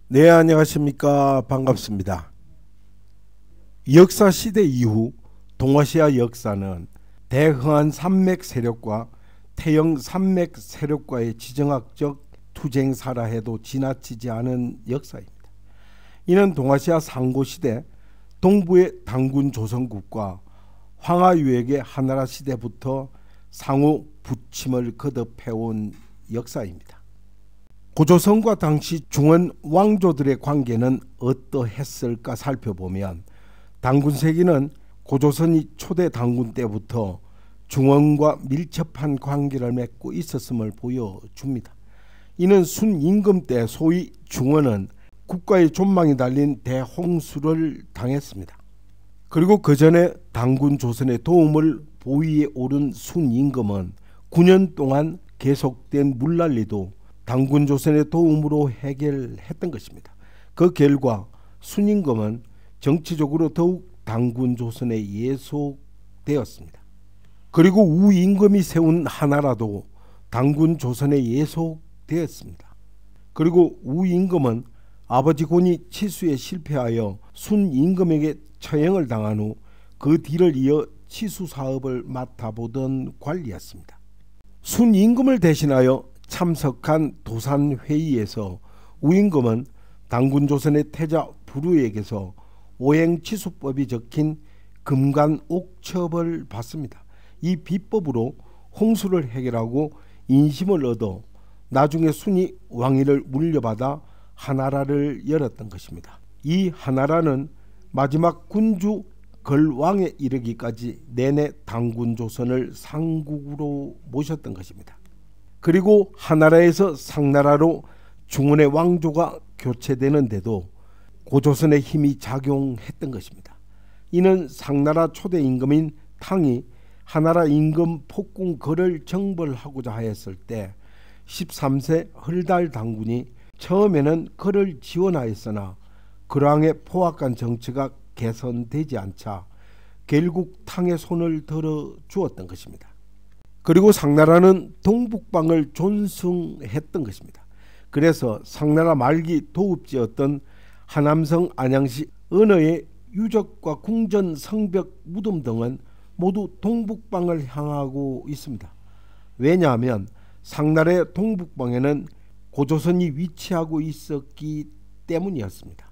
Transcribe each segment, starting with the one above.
네, 안녕하십니까. 반갑습니다. 역사시대 이후 동아시아 역사는 대흥한 산맥 세력과 태영 산맥 세력과의 지정학적 투쟁사라 해도 지나치지 않은 역사입니다. 이는 동아시아 상고시대 동부의 단군 조선국과 황하유역의 하나라 시대부터 상호 부침을 거듭해온 역사입니다. 고조선과 당시 중원 왕조들의 관계는 어떠했을까 살펴보면 단군세기는 고조선이 초대 단군 때부터 중원과 밀접한 관계를 맺고 있었음을 보여줍니다. 이는 순임금 때 소위 중원은 국가의 존망이 달린 대홍수를 당했습니다. 그리고 그 전에 단군 조선의 도움을 보위에 오른 순임금은 9년 동안 계속된 물난리도 단군 조선의 도움으로 해결했던 것입니다. 그 결과 순임금은 정치적으로 더욱 단군 조선에 예속되었습니다. 그리고 우임금이 세운 하나라도 단군 조선에 예속되었습니다. 그리고 우임금은 아버지 권위 치수에 실패하여 순임금에게 처형을 당한 후 그 뒤를 이어 치수 사업을 맡아보던 관리였습니다. 순임금을 대신하여 참석한 도산회의에서 우임금은 단군 조선의 태자 부루에게서 오행치수법이 적힌 금관옥첩을 받습니다. 이 비법으로 홍수를 해결하고 인심을 얻어 나중에 순이 왕위를 물려받아 하나라를 열었던 것입니다. 이 하나라는 마지막 군주 걸왕에 이르기까지 내내 단군 조선을 상국으로 모셨던 것입니다. 그리고 하나라에서 상나라로 중원의 왕조가 교체되는데도 고조선의 힘이 작용했던 것입니다. 이는 상나라 초대 임금인 탕이 하나라 임금 폭군 거를 정벌하고자 하였을 때 13세 헐달 단군이 처음에는 거를 지원하였으나 걸왕의 포악한 정치가 개선되지 않자 결국 탕의 손을 들어 주었던 것입니다. 그리고 상나라는 동북방을 존숭했던 것입니다. 그래서 상나라 말기 도읍지였던 하남성 안양시 은어의 유적과 궁전 성벽 무덤 등은 모두 동북방을 향하고 있습니다. 왜냐하면 상나라의 동북방에는 고조선이 위치하고 있었기 때문이었습니다.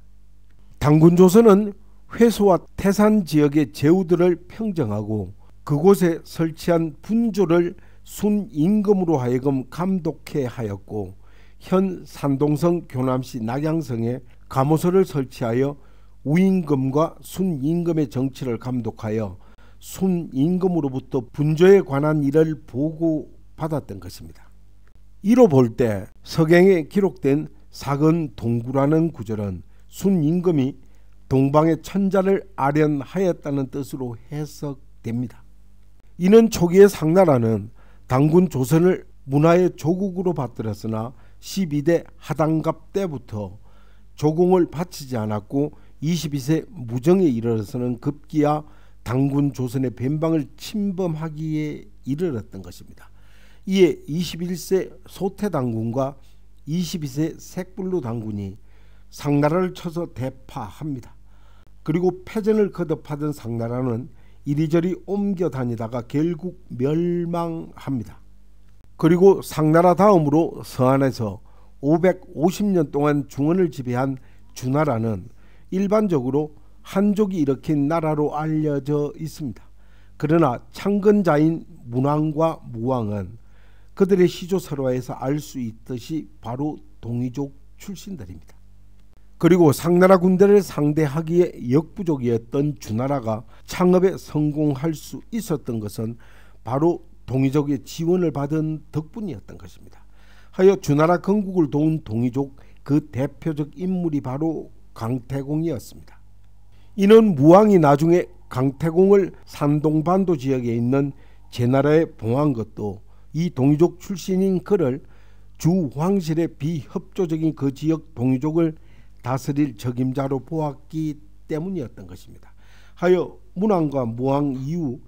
단군조선은 회수와 태산 지역의 제후들을 평정하고 그곳에 설치한 분조를 순임금으로 하여금 감독해 하였고 현 산동성 교남시 낙양성에 감호소를 설치하여 우임금과 순임금의 정치를 감독하여 순임금으로부터 분조에 관한 일을 보고받았던 것입니다. 이로 볼 때 서경에 기록된 사건동구라는 구절은 순임금이 동방의 천자를 아련하였다는 뜻으로 해석됩니다. 이는 초기의 상나라는 단군 조선을 문화의 조국으로 받들었으나 12대 하당갑 때부터 조공을 바치지 않았고 22세 무정에 이르러서는 급기야 단군 조선의 변방을 침범하기에 이르렀던 것입니다. 이에 21세 소태 단군과 22세 색불로 단군이 상나라를 쳐서 대파합니다. 그리고 패전을 거듭하던 상나라는 이리저리 옮겨 다니다가 결국 멸망합니다. 그리고 상나라 다음으로 서안에서 550년 동안 중원을 지배한 주나라는 일반적으로 한족이 일으킨 나라로 알려져 있습니다. 그러나 창건자인 문왕과 무왕은 그들의 시조설화에서 알 수 있듯이 바로 동이족 출신들입니다. 그리고 상나라 군대를 상대하기에 역부족이었던 주나라가 창업에 성공할 수 있었던 것은 바로 동이족의 지원을 받은 덕분이었던 것입니다. 하여 주나라 건국을 도운 동이족 그 대표적 인물이 바로 강태공이었습니다. 이는 무왕이 나중에 강태공을 산동반도 지역에 있는 제나라에 봉한 것도 이 동이족 출신인 그를 주황실의 비협조적인 그 지역 동이족을 다스릴 적임자로 보았기 때문이었던 것입니다. 하여 문왕과 무왕 이후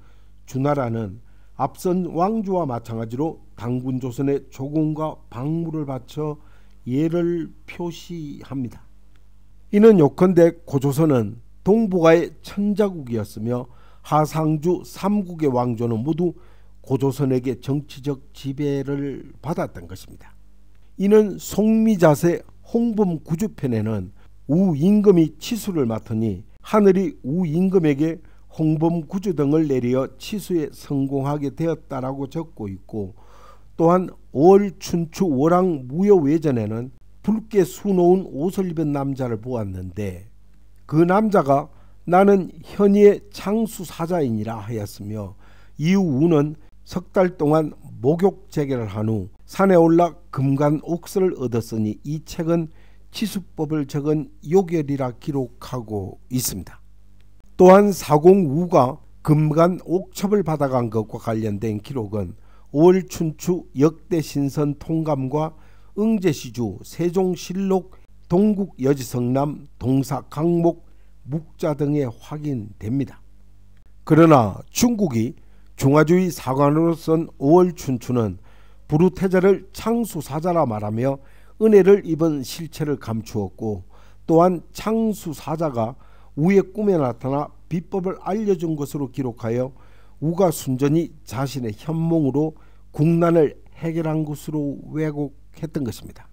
주나라는 앞선 왕조와 마찬가지로 단군 조선의 조공과 방무를 바쳐 예를 표시합니다. 이는 요컨대 고조선은 동북아의 천자국이었으며 하상주 3국의 왕조는 모두 고조선에게 정치적 지배를 받았던 것입니다. 이는 송미자세 홍범구주편에는 우임금이 치수를 맡으니 하늘이 우임금에게 홍범구주 등을 내려 치수에 성공하게 되었다라고 적고 있고, 또한 5월 춘추 월왕 무여외전에는 붉게 수놓은 옷을 입은 남자를 보았는데 그 남자가 나는 현희의 창수사자이니라 하였으며, 이후 우는 석 달 동안 목욕 재개를 한 후 산에 올라 금간 옥설을 얻었으니 이 책은 치수법을 적은 요결이라 기록하고 있습니다. 또한 사공우가 금간 옥첩을 받아간 것과 관련된 기록은 5월 춘추 역대신선 통감과 응제시주 세종실록 동국여지성남 동사강목 묵자 등에 확인됩니다. 그러나 중국이 중화주의 사관으로 쓴 5월 춘추는 부르태자를 창수사자라 말하며 은혜를 입은 실체를 감추었고, 또한 창수사자가 우의 꿈에 나타나 비법을 알려준 것으로 기록하여 우가 순전히 자신의 현몽으로 국난을 해결한 것으로 왜곡했던 것입니다.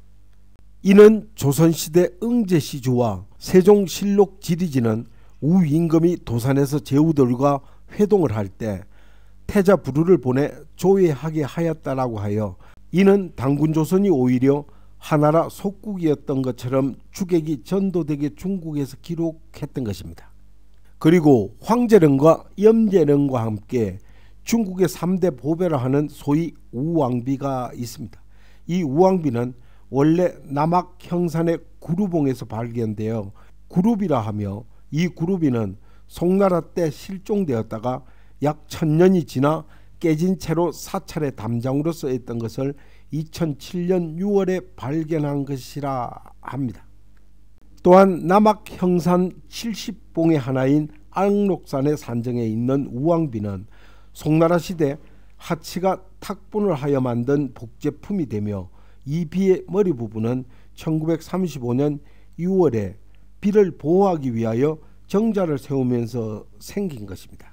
이는 조선시대 응제시주와 세종실록 지리지는 우임금이 도산에서 제후들과 회동을 할 때 태자 부르를 보내 조회하게 하였다라고 하여, 이는 당군조선이 오히려 하나라 속국이었던 것처럼 주객이 전도되게 중국에서 기록했던 것입니다. 그리고 황제령과 염제령과 함께 중국의 3대 보배라 하는 소위 우왕비가 있습니다. 이 우왕비는 원래 남악 형산의 구루봉에서 발견되어 구루비라 하며, 이 구루비는 송나라 때 실종되었다가 약 1000년이 지나 깨진 채로 사찰의 담장으로 쓰였던 것을 2007년 6월에 발견한 것이라 합니다. 또한 남악 형산 70봉의 하나인 앙록산의 산정에 있는 우왕비는 송나라 시대 하치가 탁분을 하여 만든 복제품이 되며, 이 비의 머리 부분은 1935년 6월에 비를 보호하기 위하여 정자를 세우면서 생긴 것입니다.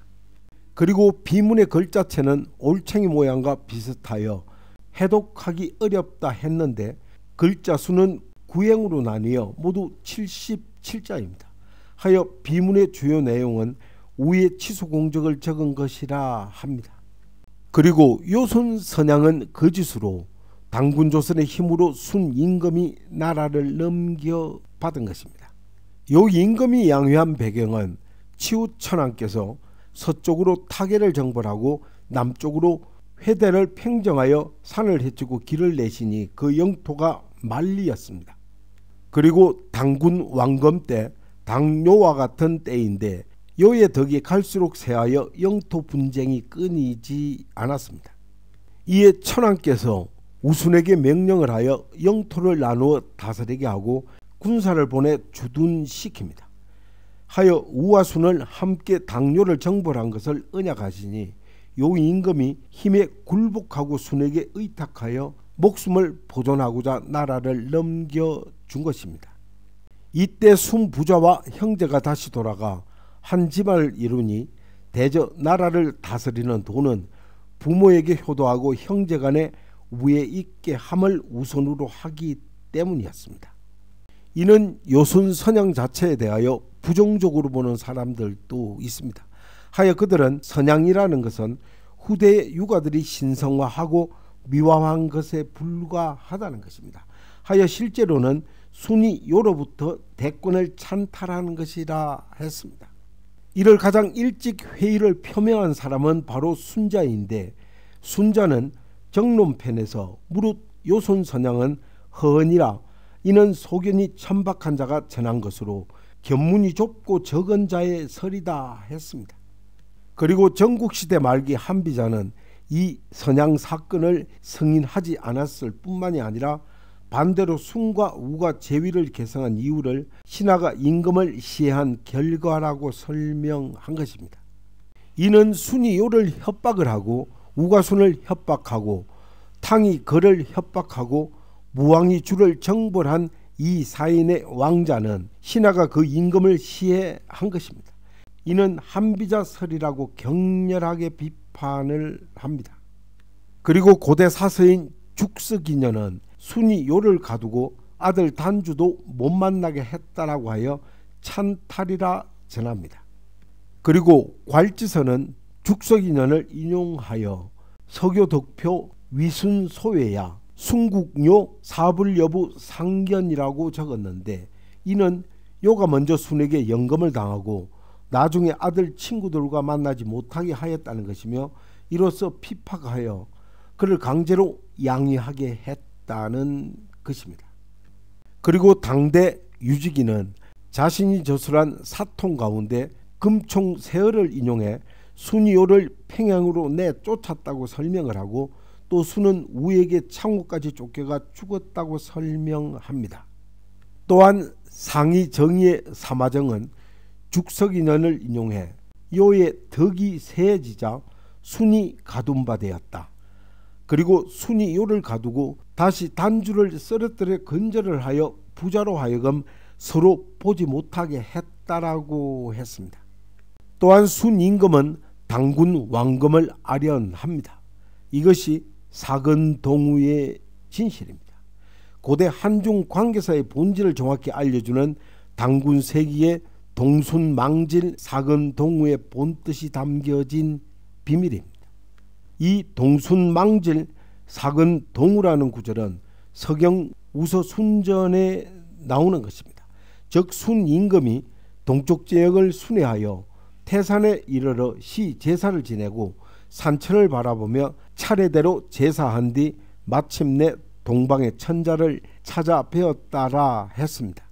그리고 비문의 글자체는 올챙이 모양과 비슷하여 해독하기 어렵다 했는데 글자 수는 9행으로 나뉘어 모두 77자입니다. 하여 비문의 주요 내용은 우의 치수 공적을 적은 것이라 합니다. 그리고 요손 선양은 거짓으로 당군조선의 힘으로 순임금이 나라를 넘겨받은 것입니다. 요 임금이 양회한 배경은 치우천왕께서 서쪽으로 타계를 정벌하고 남쪽으로 회대를 팽정하여 산을 헤치고 길을 내시니 그 영토가 만리였습니다. 그리고 당군 왕검 때 당뇨와 같은 때인데 요의 덕이 갈수록 세하여 영토 분쟁이 끊이지 않았습니다. 이에 천왕께서 우순에게 명령을 하여 영토를 나누어 다스리게 하고 군사를 보내 주둔시킵니다. 하여 우와 순을 함께 당뇨를 정벌한 것을 언약하시니 요 임금이 힘에 굴복하고 순에게 의탁하여 목숨을 보존하고자 나라를 넘겨준 것입니다. 이때 순 부자와 형제가 다시 돌아가 한 집안을 이루니 대저 나라를 다스리는 도는 부모에게 효도하고 형제간에 위에 있게 함을 우선으로 하기 때문이었습니다. 이는 요순 선양 자체에 대하여 부정적으로 보는 사람들도 있습니다. 하여 그들은 선양이라는 것은 후대의 유가들이 신성화하고 미화한 것에 불과하다는 것입니다. 하여 실제로는 순이 요로부터 대권을 찬탈하는 것이라 했습니다. 이를 가장 일찍 회의를 표명한 사람은 바로 순자인데, 순자는 정론편에서 무릇 요손 선양은 허언이라 이는 소견이 천박한 자가 전한 것으로 견문이 좁고 적은 자의 설이다 했습니다. 그리고 전국시대 말기 한비자는 이 선양 사건을 승인하지 않았을 뿐만이 아니라 반대로 순과 우가 제위를 개성한 이유를 신하가 임금을 시해한 결과라고 설명한 것입니다. 이는 순이 요를 협박을 하고 우가 순을 협박하고 탕이 거를 협박하고 무왕이 주를 정벌한 이 사인의 왕자는 신하가 그 임금을 시해한 것입니다. 이는 한비자설이라고 격렬하게 비판을 합니다. 그리고 고대 사서인 죽석이년은 순이 요를 가두고 아들 단주도 못 만나게 했다라고 하여 찬탈이라 전합니다. 그리고 괄지서는 죽석이년을 인용하여 서교덕표 위순소외야 순국요 사불여부 상견이라고 적었는데, 이는 요가 먼저 순에게 연금을 당하고 나중에 아들 친구들과 만나지 못하게 하였다는 것이며, 이로써 피파하여 그를 강제로 양위하게 했다는 것입니다. 그리고 당대 유지기는 자신이 저술한 사통 가운데 금총 세어를 인용해 순이요를 평양으로 내쫓았다고 설명을 하고, 또 순은 우에게 창호까지 쫓겨가 죽었다고 설명합니다. 또한 상위 정의의 사마정은 죽석인연을 인용해 요의 덕이 세해지자 순이 가둔 바 되었다. 그리고 순이 요를 가두고 다시 단주를 쓰러뜨려 근절을 하여 부자로 하여금 서로 보지 못하게 했다라고 했습니다. 또한 순 임금은 당군 왕금을 아련합니다. 이것이 사근동우의 진실입니다. 고대 한중 관계사의 본질을 정확히 알려주는 당군 세기의 동순망질 사근동우의 본뜻이 담겨진 비밀입니다. 이 동순망질 사근동우라는 구절은 서경 우서순전에 나오는 것입니다. 즉 순임금이 동쪽 지역을 순회하여 태산에 이르러 시 제사를 지내고 산천을 바라보며 차례대로 제사한 뒤 마침내 동방의 천자를 찾아 뵈었다라 했습니다.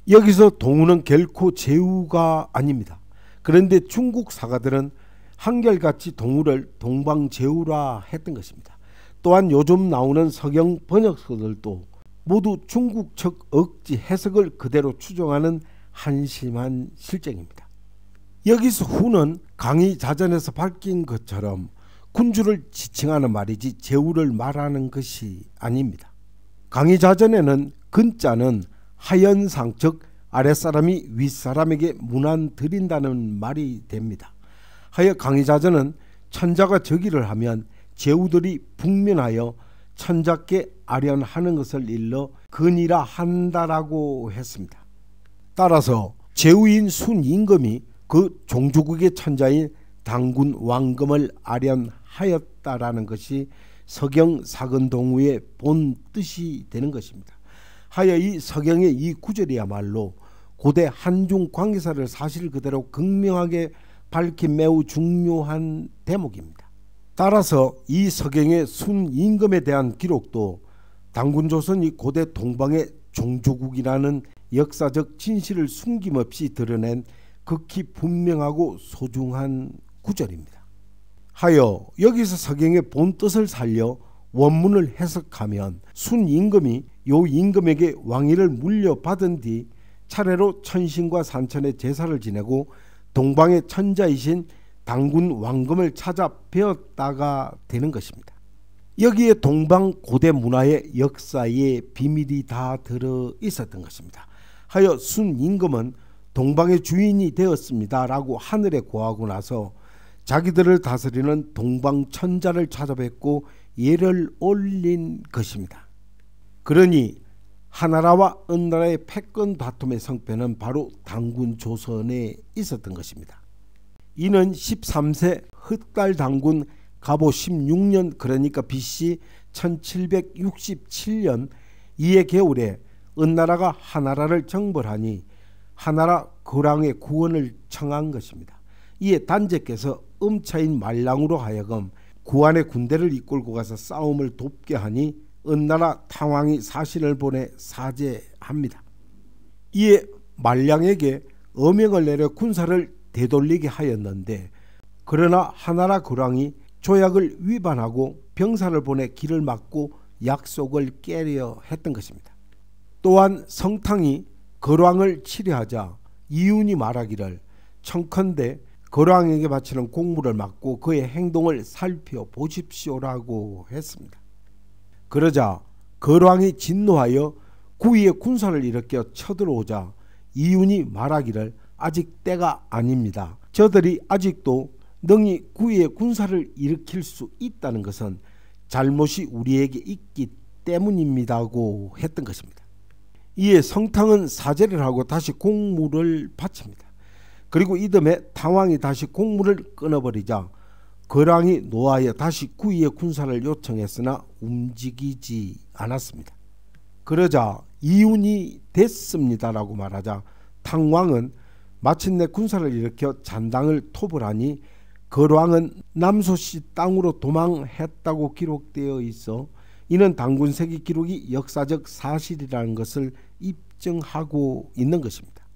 여기서 동우는 결코 제후가 아닙니다. 그런데 중국 사가들은 한결같이 동우를 동방제후라 했던 것입니다. 또한 요즘 나오는 서경 번역서들도 모두 중국 측 억지 해석을 그대로 추정하는 한심한 실정입니다. 여기서 후는 강의자전에서 밝힌 것처럼 군주를 지칭하는 말이지 제후를 말하는 것이 아닙니다. 강의자전에는 근자는 하연상, 즉 아랫사람이 윗사람에게 문안 드린다는 말이 됩니다. 하여 강의자전은 천자가 저기를 하면 제후들이 북면하여 천자께 아련하는 것을 일러 근이라 한다라고 했습니다. 따라서 제후인 순임금이 그 종주국의 천자인 당군 왕금을 아련하였다라는 것이 서경 사근동우의 본 뜻이 되는 것입니다. 하여 이 서경의 이 구절이야말로 고대 한중 관계사를 사실 그대로 극명하게 밝힌 매우 중요한 대목입니다. 따라서 이 서경의 순임금에 대한 기록도 당군조선이 고대 동방의 종주국이라는 역사적 진실을 숨김없이 드러낸 극히 분명하고 소중한 구절입니다. 하여 여기서 서경의 본뜻을 살려 원문을 해석하면 순임금이 요 임금에게 왕위를 물려받은 뒤 차례로 천신과 산천의 제사를 지내고 동방의 천자이신 당군 왕금을 찾아 뵈었다가 되는 것입니다. 여기에 동방 고대 문화의 역사의 비밀이 다 들어 있었던 것입니다. 하여 순임금은 동방의 주인이 되었습니다 라고 하늘에 고하고 나서 자기들을 다스리는 동방 천자를 찾아뵙고 예를 올린 것입니다. 그러니 하나라와 은나라의 패권 다툼의 성패는 바로 당군 조선에 있었던 것입니다. 이는 13세 흑달 당군 가보 16년, 그러니까 BC 1767년 이해 겨울에 은나라가 하나라를 정벌하니 하나라 거랑의 구원을 청한 것입니다. 이에 단제께서 음차인 말랑으로 하여금 구안의 군대를 이끌고 가서 싸움을 돕게 하니 은나라 탕왕이 사신을 보내 사죄합니다. 이에 말량에게 어명을 내려 군사를 되돌리게 하였는데, 그러나 하나라 거랑이 조약을 위반하고 병사를 보내 길을 막고 약속을 깨려 했던 것입니다. 또한 성탕이 거랑을 치려하자 이윤이 말하기를 청컨대 거랑에게 바치는 공물을 막고 그의 행동을 살펴보십시오라고 했습니다. 그러자 거랑이 진노하여 구위에 군사를 일으켜 쳐들어오자 이윤이 말하기를 아직 때가 아닙니다. 저들이 아직도 능히 구위에 군사를 일으킬 수 있다는 것은 잘못이 우리에게 있기 때문입니다고 했던 것입니다. 이에 성탕은 사죄를 하고 다시 공물을 바칩니다. 그리고 이듬해 당왕이 다시 공물을 끊어버리자 거랑이 노하여 다시 구위의 군사를 요청했으나 움직이지 않았습니다. 그러자 이윤이 됐습니다라고 말하자 당왕은 마침내 군사를 일으켜 잔당을 토벌하니 거랑은 남소씨 땅으로 도망했다고 기록되어 있어 이는 당군세기 기록이 역사적 사실이라는 것을 입증하고 있는 것입니다.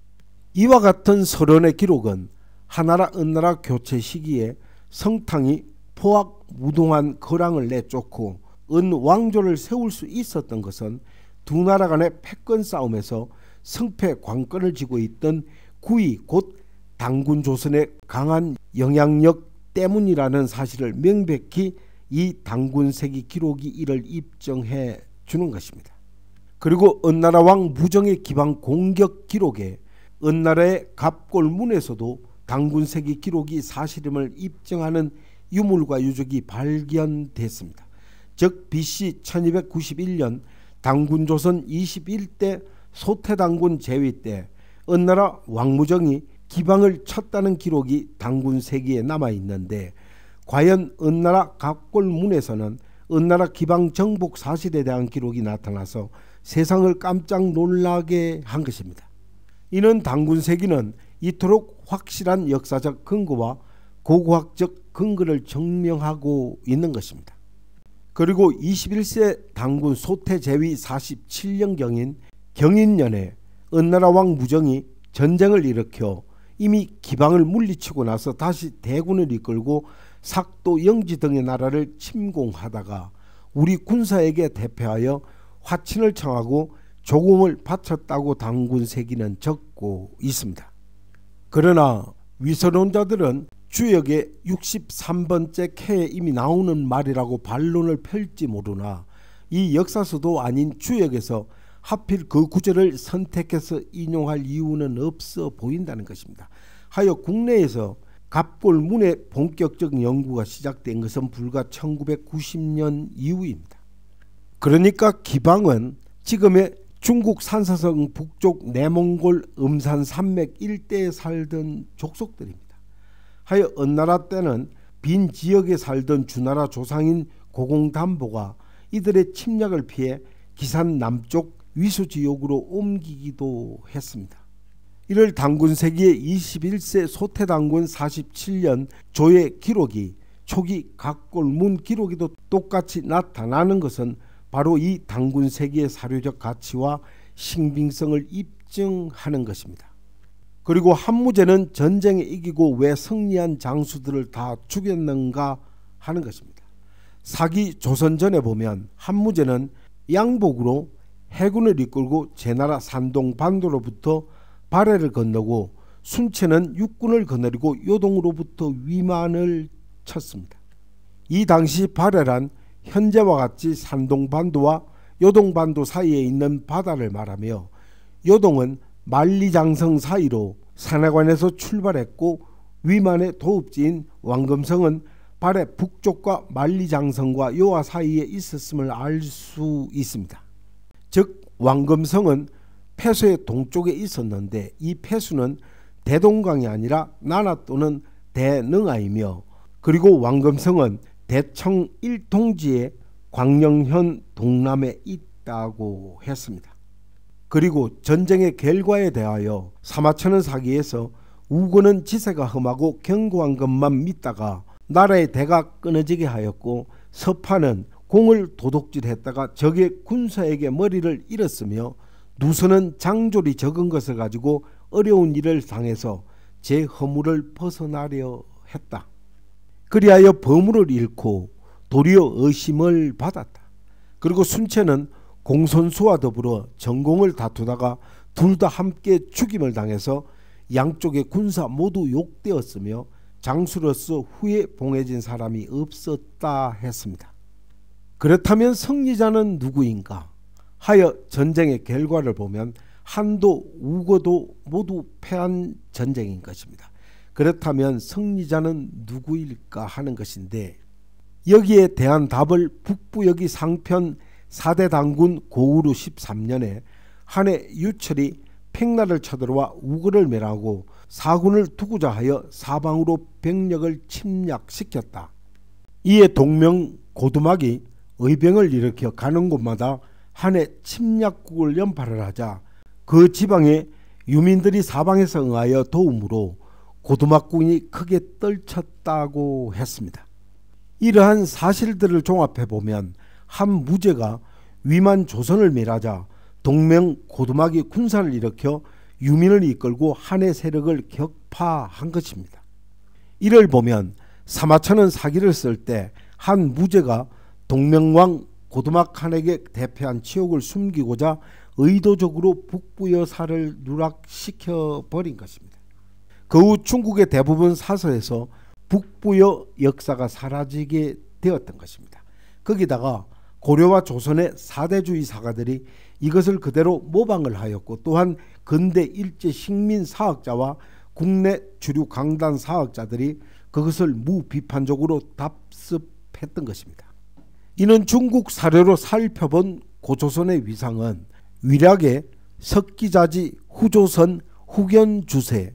이와 같은 서론의 기록은 하나라 은나라 교체 시기에 성탕이 포악무동한 거랑을 내쫓고 은왕조를 세울 수 있었던 것은 두 나라 간의 패권 싸움에서 승패 관건을 쥐고 있던 구위 곧 당군조선의 강한 영향력 때문이라는 사실을 명백히 이 당군세기 기록이 이를 입증해 주는 것입니다. 그리고 은나라 왕 무정의 기방 공격 기록에 은나라의 갑골문에서도 당군세기 기록이 사실임을 입증하는 유물과 유적이 발견됐습니다. 즉 BC 1291년 당군조선 21대 소태당군 제위 때 은나라 왕무정이 기방을 쳤다는 기록이 당군세기에 남아있는데 과연 은나라 갑골문에서는 은나라 기방 정복 사실에 대한 기록이 나타나서 세상을 깜짝 놀라게 한 것입니다. 이는 당군세기는 이토록 확실한 역사적 근거와 고고학적 근거를 증명하고 있는 것입니다. 그리고 21세 당군 소태 제위 47년경인 경인년에 은나라 왕 무정이 전쟁을 일으켜 이미 기방을 물리치고 나서 다시 대군을 이끌고 sak도, 영지 등의 나라를 침공하다가 우리 군사에게 대표하여 화친을 청하고 조공을 바쳤다고 당군세기는 적고 있습니다. 그러나 위선론자들은 주역의 63번째 캐에 이미 나오는 말이라고 반론을 펼지 모르나 이 역사서도 아닌 주역에서 하필 그 구절을 선택해서 인용할 이유는 없어 보인다는 것입니다. 하여 국내에서 갑골문의 본격적 연구가 시작된 것은 불과 1990년 이후입니다. 그러니까 기방은 지금의 중국 산사성 북쪽 내몽골 음산 산맥 일대에 살던 족속들입니다. 하여 은나라 때는 빈 지역에 살던 주나라 조상인 고공담보가 이들의 침략을 피해 기산 남쪽 위수지역으로 옮기기도 했습니다. 이를 당군세기의 21세 소태당군 47년 조의 기록이 초기 갑골문 기록에도 똑같이 나타나는 것은 바로 이 당군세기의 사료적 가치와 신빙성을 입증하는 것입니다. 그리고 한무제는 전쟁에 이기고 왜 승리한 장수들을 다 죽였는가 하는 것입니다. 사기 조선전에 보면 한무제는 양복으로 해군을 이끌고 제나라 산동 반도로부터 발해를 건너고 순체는 육군을 거느리고 요동으로부터 위만을 쳤습니다. 이 당시 발해란 현재와 같이 산동반도와 요동반도 사이에 있는 바다를 말하며 요동은 만리장성 사이로 산해관에서 출발했고 위만의 도읍지인 왕금성은 발해 북쪽과 만리장성과 요하 사이에 있었음을 알 수 있습니다. 즉 왕금성은 폐수의 동쪽에 있었는데 이 폐수는 대동강이 아니라 나나 또는 대능하이며 그리고 왕금성은 대청 일통지의 광령현 동남에 있다고 했습니다. 그리고 전쟁의 결과에 대하여 사마천은 사기에서 우고는 지세가 험하고 견고한 것만 믿다가 나라의 대가 끊어지게 하였고 서파는 공을 도둑질했다가 적의 군사에게 머리를 잃었으며 누선은 장졸이 적은 것을 가지고 어려운 일을 당해서 제 허물을 벗어나려 했다. 그리하여 버물을 잃고 도리어 의심을 받았다. 그리고 순체는 공손수와 더불어 전공을 다투다가 둘 다 함께 죽임을 당해서 양쪽의 군사 모두 욕되었으며 장수로서 후에 봉해진 사람이 없었다 했습니다. 그렇다면 승리자는 누구인가? 하여 전쟁의 결과를 보면 한도, 우거도 모두 패한 전쟁인 것입니다. 그렇다면 승리자는 누구일까 하는 것인데, 여기에 대한 답을 북부여기 상편 4대 당군 고우루 13년에 한해 유철이 팽나를 쳐들어와 우거를 멸하고 사군을 두고자 하여 사방으로 병력을 침략시켰다. 이에 동명 고두막이 의병을 일으켜 가는 곳마다 한해 침략국을 연발을 하자 그 지방의 유민들이 사방에서 응하여 도움으로 고두막군이 크게 떨쳤다고 했습니다. 이러한 사실들을 종합해 보면 한 무제가 위만 조선을 멸하자 동명 고두막이 군사를 일으켜 유민을 이끌고 한해 세력을 격파한 것입니다. 이를 보면 사마천은 사기를 쓸 때 한 무제가 동명왕 고두막 한에게 대패한 치욕을 숨기고자 의도적으로 북부 여사를 누락시켜 버린 것입니다. 그 후 중국의 대부분 사서에서 북부여 역사가 사라지게 되었던 것입니다. 거기다가 고려와 조선의 사대주의 사가들이 이것을 그대로 모방을 하였고, 또한 근대 일제 식민 사학자와 국내 주류 강단 사학자들이 그것을 무비판적으로 답습했던 것입니다. 이는 중국 사료로 살펴본 고조선의 위상은 위략의 석기자지 후조선 후견주세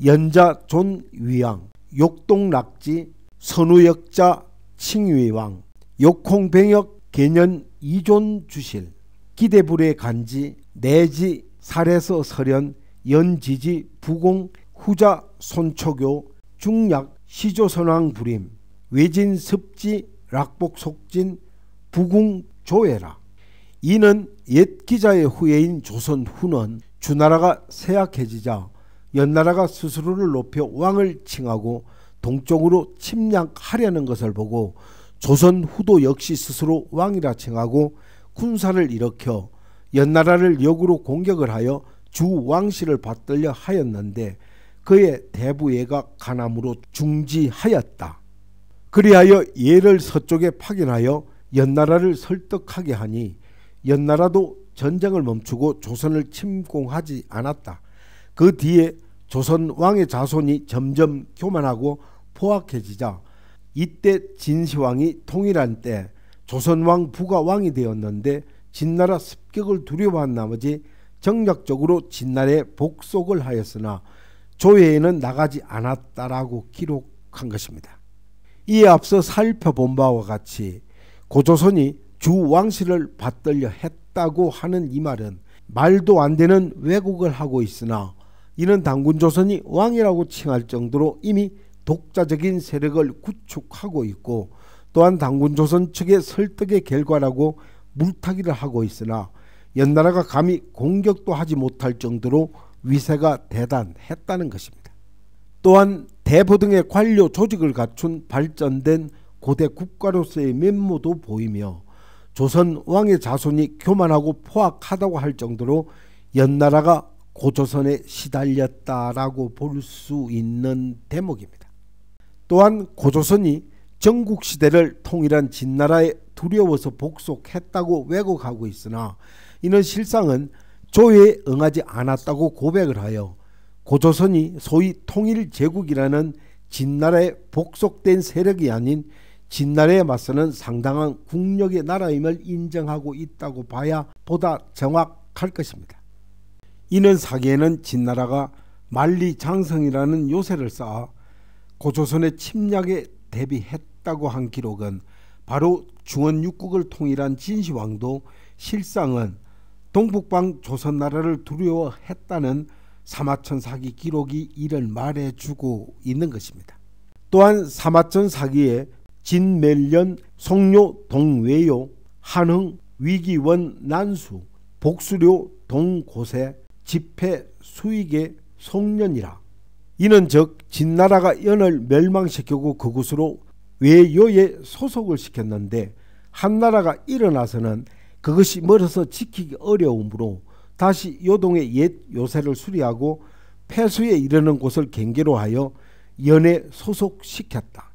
연자 존위왕 욕동락지 선우역자 칭위왕 욕콩병역 개년 이존주실 기대불의 간지 내지 살에서 설현 연지지 부공 후자 손초교 중약 시조선왕 부림 외진습지 락복속진 부궁조회라. 이는 옛 기자의 후예인 조선 후는 주나라가 쇠약해지자 연나라가 스스로를 높여 왕을 칭하고 동쪽으로 침략하려는 것을 보고 조선 후도 역시 스스로 왕이라 칭하고 군사를 일으켜 연나라를 역으로 공격을 하여 주왕실을 받들려 하였는데 그의 대부예가 가남으로 중지하였다. 그리하여 예를 서쪽에 파견하여 연나라를 설득하게 하니 연나라도 전쟁을 멈추고 조선을 침공하지 않았다. 그 뒤에 조선 왕의 자손이 점점 교만하고 포악해지자 이때 진시황이 통일한 때 조선왕 부가 왕이 되었는데 진나라 습격을 두려워한 나머지 정략적으로 진나라에 복속을 하였으나 조회에는 나가지 않았다라고 기록한 것입니다. 이에 앞서 살펴본 바와 같이 고조선이 주왕실을 받들려 했다고 하는 이 말은 말도 안 되는 왜곡을 하고 있으나 이는 당군조선이 왕이라고 칭할 정도로 이미 독자적인 세력을 구축하고 있고 또한 당군조선 측의 설득의 결과라고 물타기를 하고 있으나 연나라가 감히 공격도 하지 못할 정도로 위세가 대단했다는 것입니다. 또한 대부 등의 관료 조직을 갖춘 발전된 고대 국가로서의 면모도 보이며 조선 왕의 자손이 교만하고 포악하다고 할 정도로 연나라가 고조선에 시달렸다라고 볼 수 있는 대목입니다. 또한 고조선이 전국시대를 통일한 진나라에 두려워서 복속했다고 왜곡하고 있으나 이는 실상은 조회에 응하지 않았다고 고백을 하여 고조선이 소위 통일제국이라는 진나라에 복속된 세력이 아닌 진나라에 맞서는 상당한 국력의 나라임을 인정하고 있다고 봐야 보다 정확할 것입니다. 이는 사기에는 진나라가 만리장성이라는 요새를 쌓아 고조선의 침략에 대비했다고 한 기록은 바로 중원육국을 통일한 진시황도 실상은 동북방 조선나라를 두려워했다는 사마천 사기 기록이 이를 말해주고 있는 것입니다. 또한 사마천 사기에 진멜련, 송료, 동외요, 한흥, 위기원, 난수, 복수료, 동고세, 집회, 수익의 송년이라. 이는 즉 진나라가 연을 멸망시키고 그곳으로 외요에 소속을 시켰는데 한나라가 일어나서는 그것이 멀어서 지키기 어려우므로 다시 요동의 옛 요새를 수리하고 폐수에 이르는 곳을 경계로 하여 연에 소속시켰다.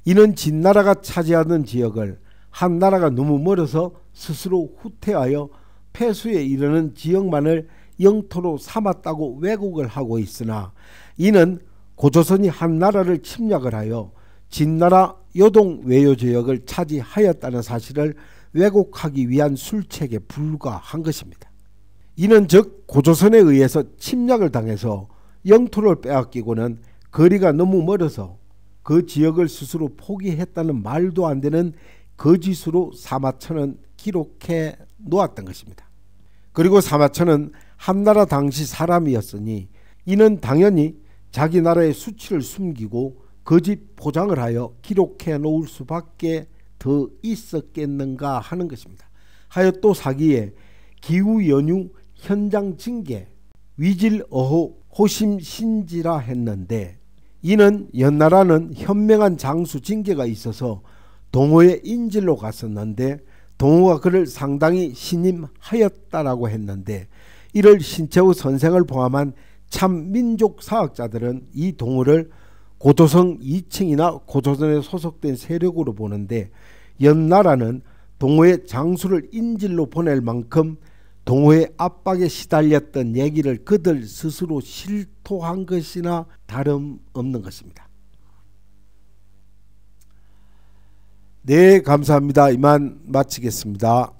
이는 진나라가 차지하던 지역을 한나라가 너무 멀어서 스스로 후퇴하여 폐수에 이르는 지역만을 영토로 삼았다고 왜곡을 하고 있으나, 이는 고조선이 한나라를 침략을 하여 진나라 요동 외효지역을 차지하였다는 사실을 왜곡하기 위한 술책에 불과한 것입니다. 이는 즉 고조선에 의해서 침략을 당해서 영토를 빼앗기고는 거리가 너무 멀어서 그 지역을 스스로 포기했다는 말도 안 되는 거짓으로 사마천은 기록해 놓았던 것입니다. 그리고 사마천은 한나라 당시 사람이었으니 이는 당연히 자기 나라의 수치를 숨기고 거짓 포장을 하여 기록해 놓을 수밖에 더 있었겠는가 하는 것입니다. 하여 또 사기에 기후 연유 현장 징계 위질 어호 호심신지라 했는데, 이는 연나라는 현명한 장수 징계가 있어서 동호의 인질로 갔었는데 동호가 그를 상당히 신임하였다라고 했는데, 이를 신채우 선생을 포함한 참 민족사학자들은 이 동호를 고조선 2층이나 고조선에 소속된 세력으로 보는데, 연나라는 동호의 장수를 인질로 보낼 만큼 동호의 압박에 시달렸던 얘기를 그들 스스로 실토한 것이나 다름없는 것입니다. 네, 감사합니다. 이만 마치겠습니다.